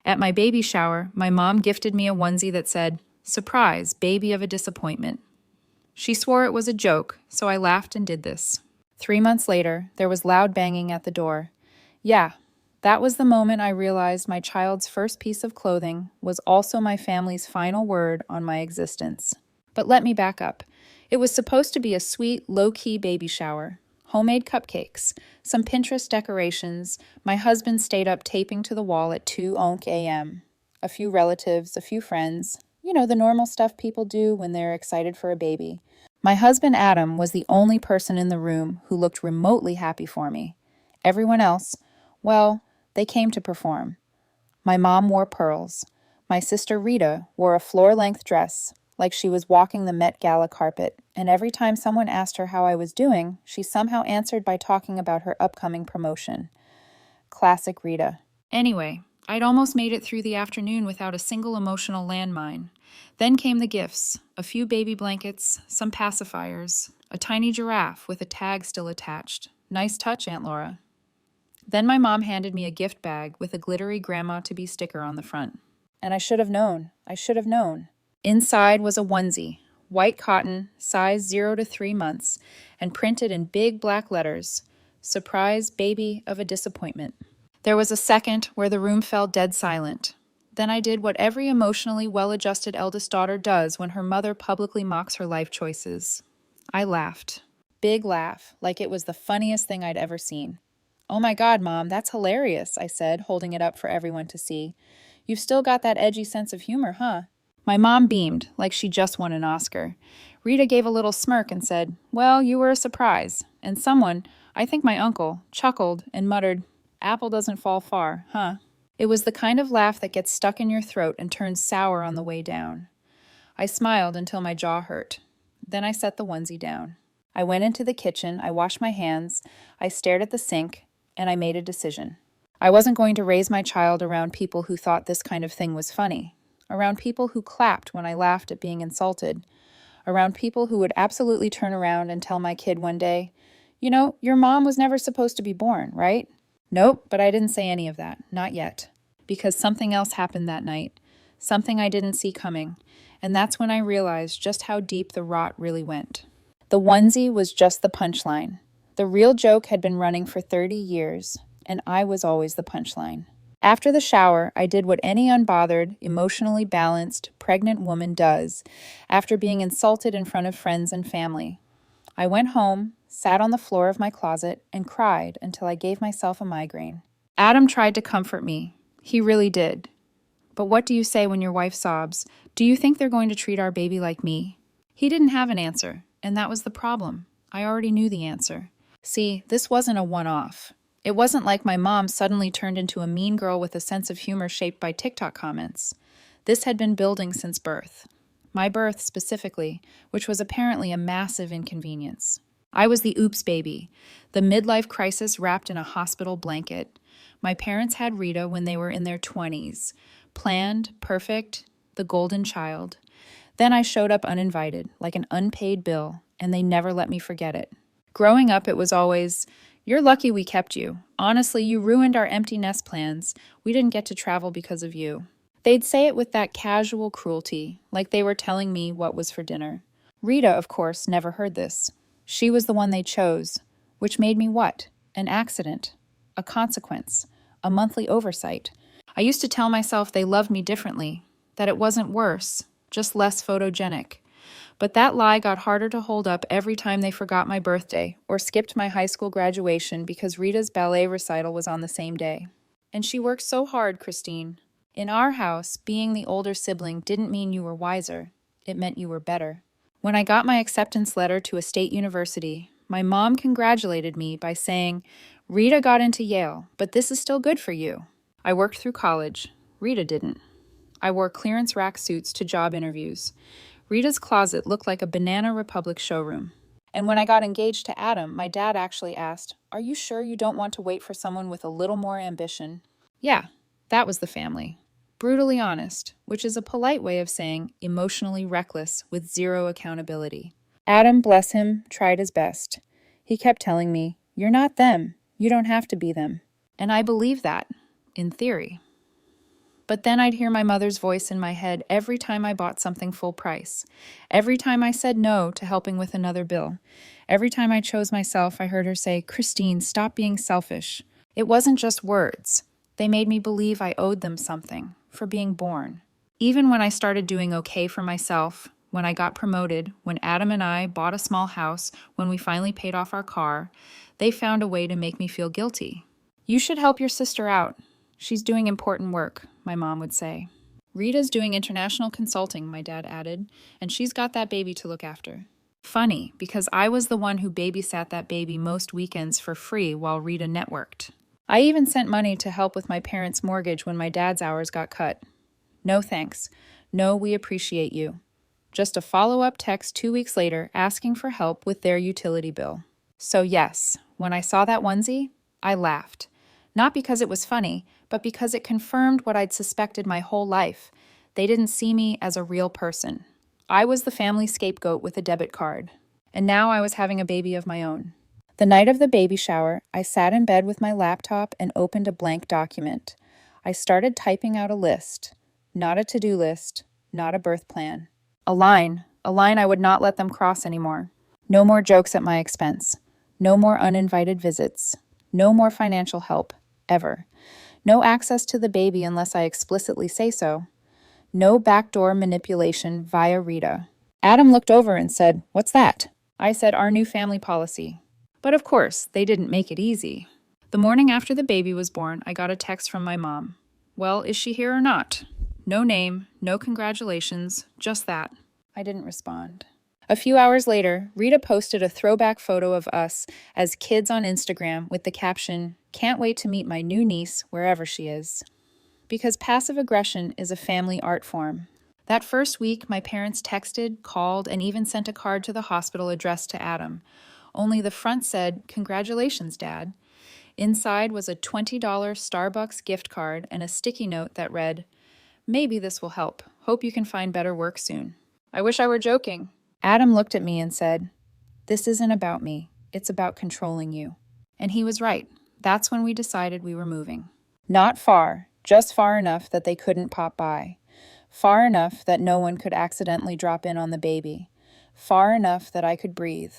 At my baby shower, my mom gifted me a onesie that said, "Surprise, baby of a disappointment." She swore it was a joke, so I laughed and did this. 3 months later, there was loud banging at the door. Yeah, that was the moment I realized my child's first piece of clothing was also my family's final word on my existence. But let me back up. It was supposed to be a sweet, low-key baby shower. Homemade cupcakes, some Pinterest decorations. My husband stayed up taping to the wall at 2 a.m. A few relatives, a few friends. You know, the normal stuff people do when they're excited for a baby. My husband Adam was the only person in the room who looked remotely happy for me. Everyone else, well, they came to perform. My mom wore pearls. My sister Rita wore a floor-length dress, like she was walking the Met Gala carpet, and every time someone asked her how I was doing, she somehow answered by talking about her upcoming promotion. Classic Rita. Anyway, I'd almost made it through the afternoon without a single emotional landmine. Then came the gifts, a few baby blankets, some pacifiers, a tiny giraffe with a tag still attached. Nice touch, Aunt Laura. Then my mom handed me a gift bag with a glittery grandma-to-be sticker on the front. And I should have known. Inside was a onesie, white cotton, size 0 to 3 months, and printed in big black letters, "Surprise, baby of a disappointment." There was a second where the room fell dead silent. Then I did what every emotionally well-adjusted eldest daughter does when her mother publicly mocks her life choices. I laughed. Big laugh, like it was the funniest thing I'd ever seen. "Oh my God, Mom, that's hilarious," I said, holding it up for everyone to see. "You've still got that edgy sense of humor, huh?" My mom beamed, like she just won an Oscar. Rita gave a little smirk and said, "Well, you were a surprise." And someone, I think my uncle, chuckled and muttered, "Apple doesn't fall far, huh?" It was the kind of laugh that gets stuck in your throat and turns sour on the way down. I smiled until my jaw hurt. Then I set the onesie down. I went into the kitchen, I washed my hands, I stared at the sink, and I made a decision. I wasn't going to raise my child around people who thought this kind of thing was funny, around people who clapped when I laughed at being insulted, around people who would absolutely turn around and tell my kid one day, "You know, your mom was never supposed to be born, right?" Nope, but I didn't say any of that, not yet, because something else happened that night, something I didn't see coming, and that's when I realized just how deep the rot really went. The onesie was just the punchline. The real joke had been running for 30 years, and I was always the punchline. After the shower, I did what any unbothered, emotionally balanced, pregnant woman does after being insulted in front of friends and family. I went home, sat on the floor of my closet, and cried until I gave myself a migraine. Adam tried to comfort me. He really did. But what do you say when your wife sobs, "Do you think they're going to treat our baby like me?" He didn't have an answer, and that was the problem. I already knew the answer. See, this wasn't a one-off. It wasn't like my mom suddenly turned into a mean girl with a sense of humor shaped by TikTok comments. This had been building since birth. My birth specifically, which was apparently a massive inconvenience. I was the oops baby, the midlife crisis wrapped in a hospital blanket. My parents had Rita when they were in their 20s. Planned, perfect, the golden child. Then I showed up uninvited, like an unpaid bill, and they never let me forget it. Growing up, it was always, "You're lucky we kept you. Honestly, you ruined our empty nest plans. We didn't get to travel because of you." They'd say it with that casual cruelty, like they were telling me what was for dinner. Rita, of course, never heard this. She was the one they chose, which made me what? An accident, a consequence, a monthly oversight. I used to tell myself they loved me differently, that it wasn't worse, just less photogenic. But that lie got harder to hold up every time they forgot my birthday or skipped my high school graduation because Rita's ballet recital was on the same day. And she worked so hard, Christine. In our house, being the older sibling didn't mean you were wiser. It meant you were better. When I got my acceptance letter to a state university, my mom congratulated me by saying, "Rita got into Yale, but this is still good for you." I worked through college. Rita didn't. I wore clearance rack suits to job interviews. Rita's closet looked like a Banana Republic showroom. And when I got engaged to Adam, my dad actually asked, "Are you sure you don't want to wait for someone with a little more ambition?" Yeah, that was the family. Brutally honest, which is a polite way of saying emotionally reckless with zero accountability. Adam, bless him, tried his best. He kept telling me, "You're not them. You don't have to be them." And I believe that, in theory. But then I'd hear my mother's voice in my head every time I bought something full price. Every time I said no to helping with another bill. Every time I chose myself, I heard her say, "Christine, stop being selfish." It wasn't just words. They made me believe I owed them something for being born. Even when I started doing okay for myself, when I got promoted, when Adam and I bought a small house, when we finally paid off our car, they found a way to make me feel guilty. "You should help your sister out. She's doing important work," my mom would say. "Rita's doing international consulting," my dad added, "and she's got that baby to look after." Funny, because I was the one who babysat that baby most weekends for free while Rita networked. I even sent money to help with my parents' mortgage when my dad's hours got cut. "No thanks. No, we appreciate you." Just a follow-up text 2 weeks later asking for help with their utility bill. So yes, when I saw that onesie, I laughed. Not because it was funny, but because it confirmed what I'd suspected my whole life. They didn't see me as a real person. I was the family scapegoat with a debit card. And now I was having a baby of my own. The night of the baby shower, I sat in bed with my laptop and opened a blank document. I started typing out a list. Not a to-do list, not a birth plan. A line I would not let them cross anymore. No more jokes at my expense. No more uninvited visits. No more financial help, ever. No access to the baby unless I explicitly say so. No backdoor manipulation via Rita. Adam looked over and said, "What's that?" I said, "Our new family policy." But of course, they didn't make it easy. The morning after the baby was born, I got a text from my mom. "Well, is she here or not?" No name, no congratulations, just that. I didn't respond. A few hours later, Rita posted a throwback photo of us as kids on Instagram with the caption, "Can't wait to meet my new niece wherever she is." Because passive aggression is a family art form. That first week, my parents texted, called, and even sent a card to the hospital addressed to Adam. Only the front said, "Congratulations, Dad." Inside was a $20 Starbucks gift card and a sticky note that read, "Maybe this will help. Hope you can find better work soon." I wish I were joking. Adam looked at me and said, "This isn't about me. It's about controlling you." And he was right. That's when we decided we were moving. Not far, just far enough that they couldn't pop by. Far enough that no one could accidentally drop in on the baby. Far enough that I could breathe.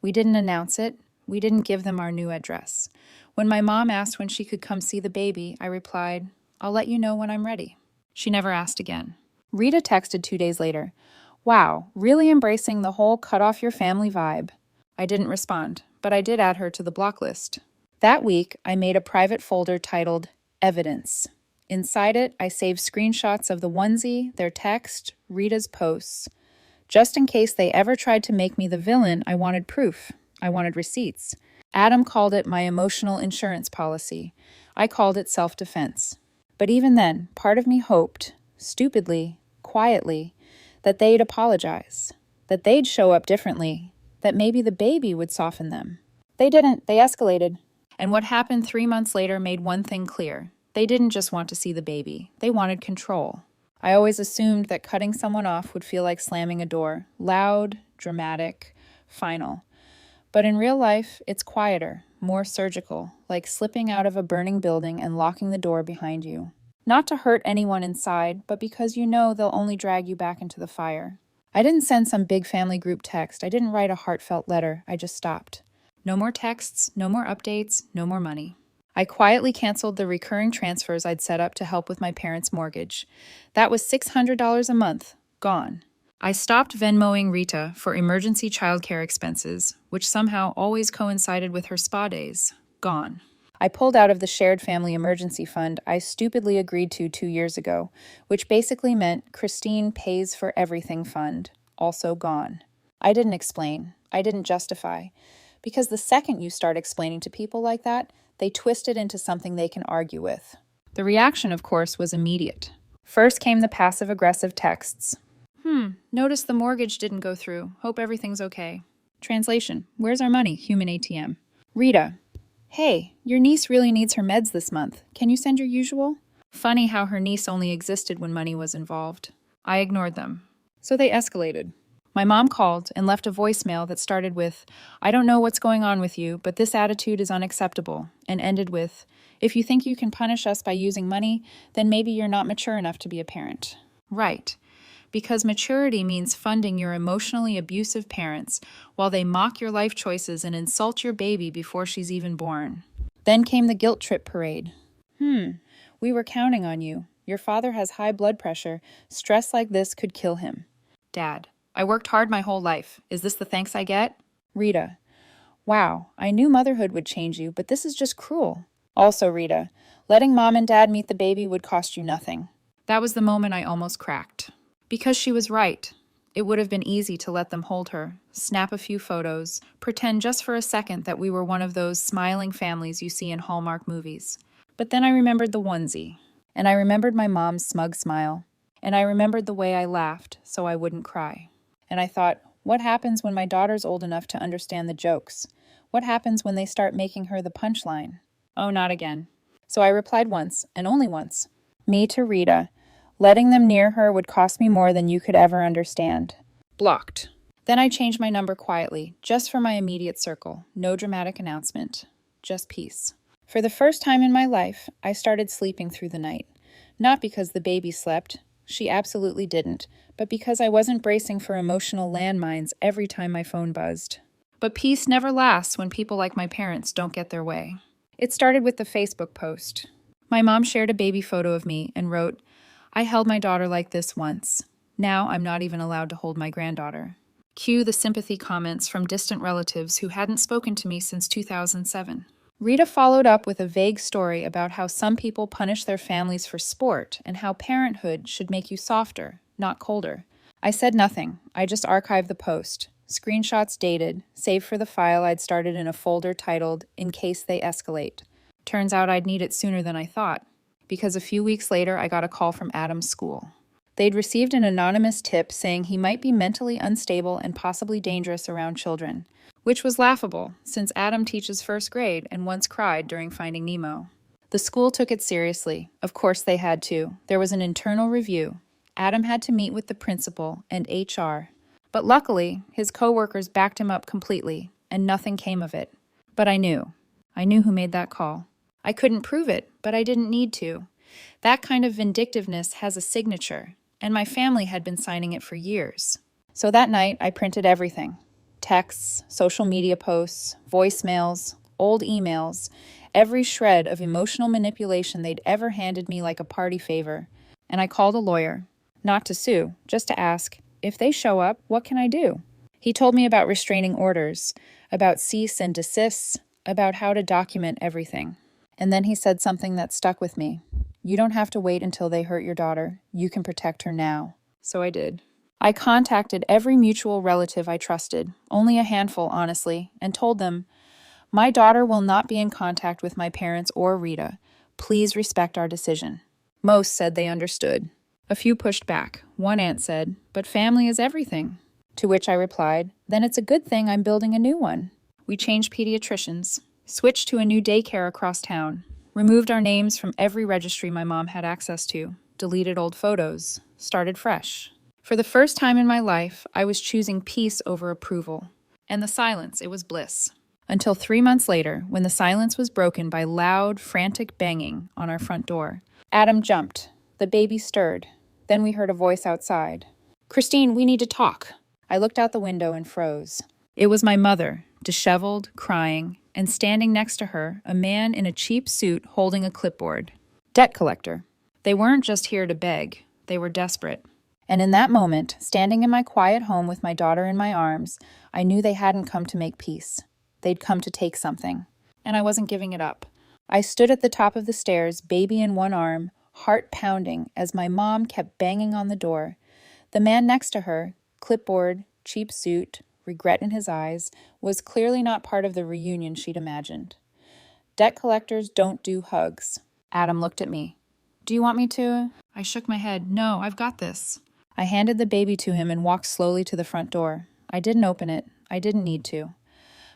We didn't announce it. We didn't give them our new address. When my mom asked when she could come see the baby, I replied, "I'll let you know when I'm ready." She never asked again. Rita texted 2 days later, "Wow, really embracing the whole cut off your family vibe." I didn't respond, but I did add her to the block list. That week, I made a private folder titled Evidence. Inside it, I saved screenshots of the onesie, their text, Rita's posts. Just in case they ever tried to make me the villain, I wanted proof. I wanted receipts. Adam called it my emotional insurance policy. I called it self-defense. But even then, part of me hoped, stupidly, quietly, that they'd apologize, that they'd show up differently, that maybe the baby would soften them. They didn't. They escalated. And what happened 3 months later made one thing clear. They didn't just want to see the baby. They wanted control. I always assumed that cutting someone off would feel like slamming a door. Loud, dramatic, final. But in real life, it's quieter, more surgical, like slipping out of a burning building and locking the door behind you. Not to hurt anyone inside, but because you know they'll only drag you back into the fire. I didn't send some big family group text. I didn't write a heartfelt letter. I just stopped. No more texts, no more updates, no more money. I quietly canceled the recurring transfers I'd set up to help with my parents' mortgage. That was $600 a month, gone. I stopped Venmoing Rita for emergency childcare expenses, which somehow always coincided with her spa days, gone. I pulled out of the shared family emergency fund I stupidly agreed to 2 years ago, which basically meant Christine pays for everything fund, also gone. I didn't explain. I didn't justify. Because the second you start explaining to people like that, they twist it into something they can argue with. The reaction, of course, was immediate. First came the passive-aggressive texts. Notice the mortgage didn't go through. Hope everything's okay. Translation, where's our money, human ATM? Rita, hey, your niece really needs her meds this month. Can you send your usual? Funny how her niece only existed when money was involved. I ignored them. So they escalated. My mom called and left a voicemail that started with, "I don't know what's going on with you, but this attitude is unacceptable," and ended with, "If you think you can punish us by using money, then maybe you're not mature enough to be a parent." Right. Because maturity means funding your emotionally abusive parents while they mock your life choices and insult your baby before she's even born. Then came the guilt trip parade. We were counting on you. Your father has high blood pressure. Stress like this could kill him. Dad, I worked hard my whole life. Is this the thanks I get? Rita, wow, I knew motherhood would change you, but this is just cruel. Also, Rita, letting mom and dad meet the baby would cost you nothing. That was the moment I almost cracked. Because she was right. It would have been easy to let them hold her, snap a few photos, pretend just for a second that we were one of those smiling families you see in Hallmark movies. But then I remembered the onesie, and I remembered my mom's smug smile, and I remembered the way I laughed so I wouldn't cry. And I thought, what happens when my daughter's old enough to understand the jokes? What happens when they start making her the punchline? Oh, not again. So I replied once, and only once. Me to Rita. Letting them near her would cost me more than you could ever understand. Blocked. Then I changed my number quietly, just for my immediate circle. No dramatic announcement. Just peace. For the first time in my life, I started sleeping through the night. Not because the baby slept. She absolutely didn't. But because I wasn't bracing for emotional landmines every time my phone buzzed. But peace never lasts when people like my parents don't get their way. It started with the Facebook post. My mom shared a baby photo of me and wrote, "I held my daughter like this once. Now I'm not even allowed to hold my granddaughter." Cue the sympathy comments from distant relatives who hadn't spoken to me since 2007. Rita followed up with a vague story about how some people punish their families for sport and how parenthood should make you softer, not colder. I said nothing. I just archived the post. Screenshots dated, saved for the file I'd started in a folder titled, "In Case They Escalate." Turns out I'd need it sooner than I thought, because a few weeks later I got a call from Adam's school. They'd received an anonymous tip saying he might be mentally unstable and possibly dangerous around children, which was laughable, since Adam teaches first grade and once cried during Finding Nemo. The school took it seriously. Of course they had to. There was an internal review. Adam had to meet with the principal and HR. But luckily, his coworkers backed him up completely, and nothing came of it. But I knew. I knew who made that call. I couldn't prove it, but I didn't need to. That kind of vindictiveness has a signature, and my family had been signing it for years. So that night, I printed everything. Texts, social media posts, voicemails, old emails, every shred of emotional manipulation they'd ever handed me like a party favor. And I called a lawyer, not to sue, just to ask, if they show up, what can I do? He told me about restraining orders, about cease and desists, about how to document everything. And then he said something that stuck with me. You don't have to wait until they hurt your daughter. You can protect her now. So I did. I contacted every mutual relative I trusted, only a handful, honestly, and told them, my daughter will not be in contact with my parents or Rita. Please respect our decision. Most said they understood. A few pushed back. One aunt said, but family is everything. To which I replied, then it's a good thing I'm building a new one. We changed pediatricians, switched to a new daycare across town, removed our names from every registry my mom had access to, deleted old photos, started fresh. For the first time in my life, I was choosing peace over approval. And the silence, it was bliss. Until 3 months later, when the silence was broken by loud, frantic banging on our front door. Adam jumped. The baby stirred. Then we heard a voice outside. Christine, we need to talk. I looked out the window and froze. It was my mother, disheveled, crying, and standing next to her, a man in a cheap suit holding a clipboard. Debt collector. They weren't just here to beg. They were desperate. And in that moment, standing in my quiet home with my daughter in my arms, I knew they hadn't come to make peace. They'd come to take something. And I wasn't giving it up. I stood at the top of the stairs, baby in one arm, heart pounding, as my mom kept banging on the door. The man next to her, clipboard, cheap suit, regret in his eyes, was clearly not part of the reunion she'd imagined. Debt collectors don't do hugs. Adam looked at me. Do you want me to? I shook my head. No, I've got this. I handed the baby to him and walked slowly to the front door. I didn't open it. I didn't need to.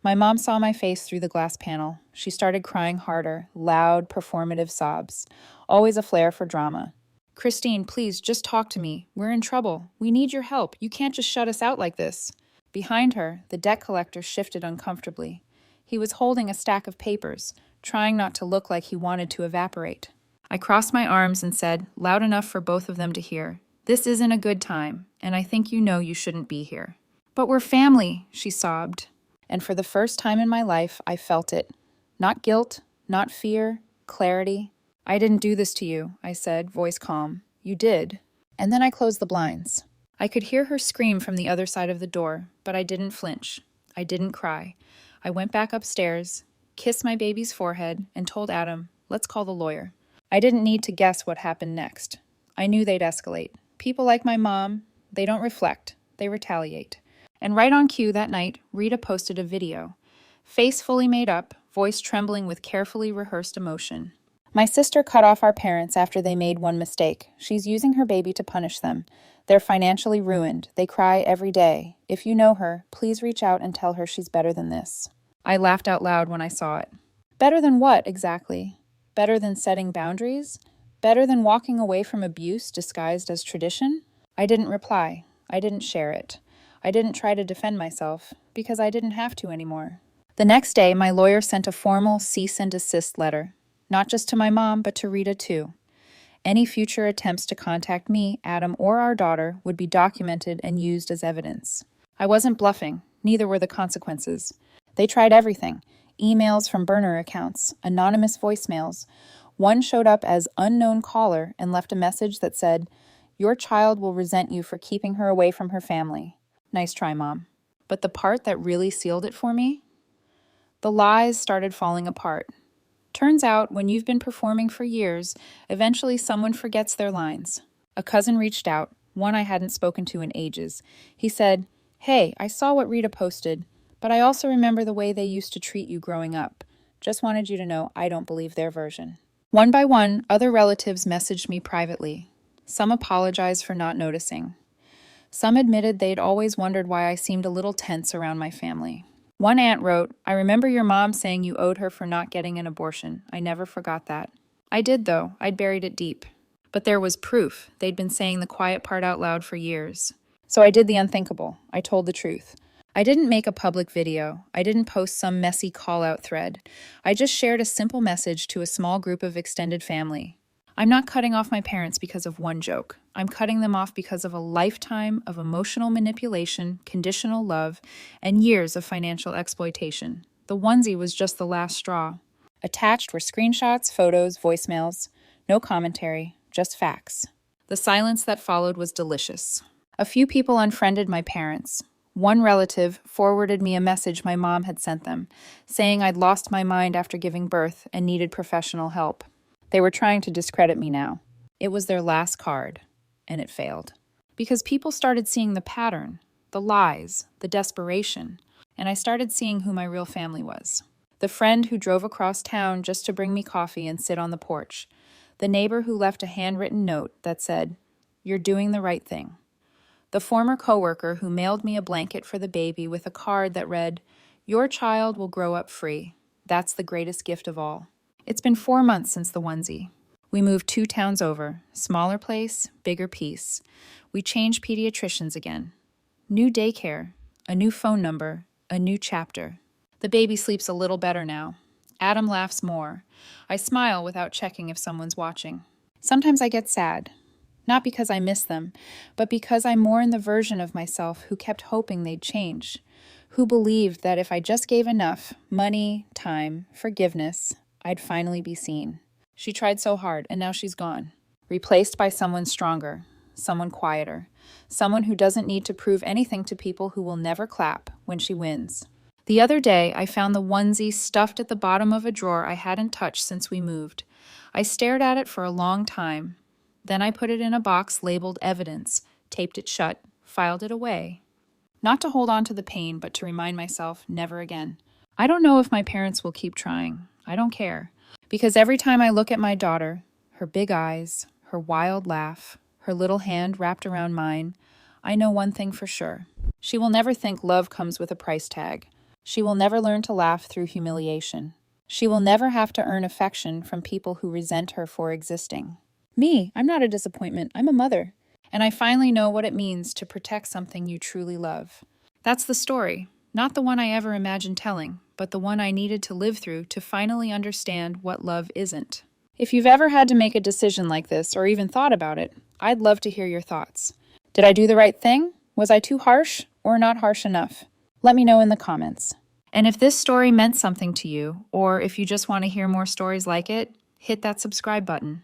My mom saw my face through the glass panel. She started crying harder, loud, performative sobs. Always a flair for drama. Christine, please, just talk to me. We're in trouble. We need your help. You can't just shut us out like this. Behind her, the debt collector shifted uncomfortably. He was holding a stack of papers, trying not to look like he wanted to evaporate. I crossed my arms and said, loud enough for both of them to hear, "This isn't a good time, and I think you know you shouldn't be here." "But we're family," she sobbed. And for the first time in my life, I felt it. Not guilt, not fear, clarity. "I didn't do this to you," I said, voice calm. "You did." And then I closed the blinds. I could hear her scream from the other side of the door, but I didn't flinch. I didn't cry. I went back upstairs, kissed my baby's forehead, and told Adam, "Let's call the lawyer." I didn't need to guess what happened next. I knew they'd escalate. People like my mom, they don't reflect, they retaliate. And right on cue that night, Rita posted a video. Face fully made up, voice trembling with carefully rehearsed emotion. "My sister cut off our parents after they made one mistake. She's using her baby to punish them. They're financially ruined. They cry every day. If you know her, please reach out and tell her she's better than this." I laughed out loud when I saw it. Better than what, exactly? Better than setting boundaries? Better than walking away from abuse disguised as tradition? I didn't reply. I didn't share it. I didn't try to defend myself, because I didn't have to anymore. The next day, my lawyer sent a formal cease and desist letter. Not just to my mom, but to Rita too. Any future attempts to contact me, Adam, or our daughter would be documented and used as evidence. I wasn't bluffing, neither were the consequences. They tried everything. Emails from burner accounts, anonymous voicemails. One showed up as unknown caller and left a message that said, "Your child will resent you for keeping her away from her family." Nice try, Mom. But the part that really sealed it for me? The lies started falling apart. Turns out, when you've been performing for years, eventually someone forgets their lines. A cousin reached out, one I hadn't spoken to in ages. He said, "Hey, I saw what Rita posted, but I also remember the way they used to treat you growing up. Just wanted you to know I don't believe their version." One by one, other relatives messaged me privately. Some apologized for not noticing. Some admitted they'd always wondered why I seemed a little tense around my family. One aunt wrote, "I remember your mom saying you owed her for not getting an abortion. I never forgot that." I did, though. I'd buried it deep. But there was proof. They'd been saying the quiet part out loud for years. So I did the unthinkable. I told the truth. I didn't make a public video. I didn't post some messy call-out thread. I just shared a simple message to a small group of extended family. I'm not cutting off my parents because of one joke. I'm cutting them off because of a lifetime of emotional manipulation, conditional love, and years of financial exploitation. The onesie was just the last straw. Attached were screenshots, photos, voicemails. No commentary, just facts. The silence that followed was delicious. A few people unfriended my parents. One relative forwarded me a message my mom had sent them, saying I'd lost my mind after giving birth and needed professional help. They were trying to discredit me now. It was their last card, and it failed. Because people started seeing the pattern, the lies, the desperation, and I started seeing who my real family was. The friend who drove across town just to bring me coffee and sit on the porch. The neighbor who left a handwritten note that said, "You're doing the right thing." The former coworker who mailed me a blanket for the baby with a card that read, "Your child will grow up free. That's the greatest gift of all." It's been 4 months since the onesie. We moved 2 towns over. Smaller place, bigger piece. We changed pediatricians again. New daycare, a new phone number, a new chapter. The baby sleeps a little better now. Adam laughs more. I smile without checking if someone's watching. Sometimes I get sad. Not because I miss them, but because I mourn the version of myself who kept hoping they'd change. Who believed that if I just gave enough, money, time, forgiveness, I'd finally be seen. She tried so hard, and now she's gone. Replaced by someone stronger, someone quieter, someone who doesn't need to prove anything to people who will never clap when she wins. The other day, I found the onesie stuffed at the bottom of a drawer I hadn't touched since we moved. I stared at it for a long time. Then I put it in a box labeled evidence, taped it shut, filed it away. Not to hold on to the pain, but to remind myself, never again. I don't know if my parents will keep trying. I don't care. Because every time I look at my daughter, her big eyes, her wild laugh, her little hand wrapped around mine, I know one thing for sure. She will never think love comes with a price tag. She will never learn to laugh through humiliation. She will never have to earn affection from people who resent her for existing. Me, I'm not a disappointment. I'm a mother. And I finally know what it means to protect something you truly love. That's the story, not the one I ever imagined telling, but the one I needed to live through to finally understand what love isn't. If you've ever had to make a decision like this or even thought about it, I'd love to hear your thoughts. Did I do the right thing? Was I too harsh or not harsh enough? Let me know in the comments. And if this story meant something to you, or if you just want to hear more stories like it, hit that subscribe button.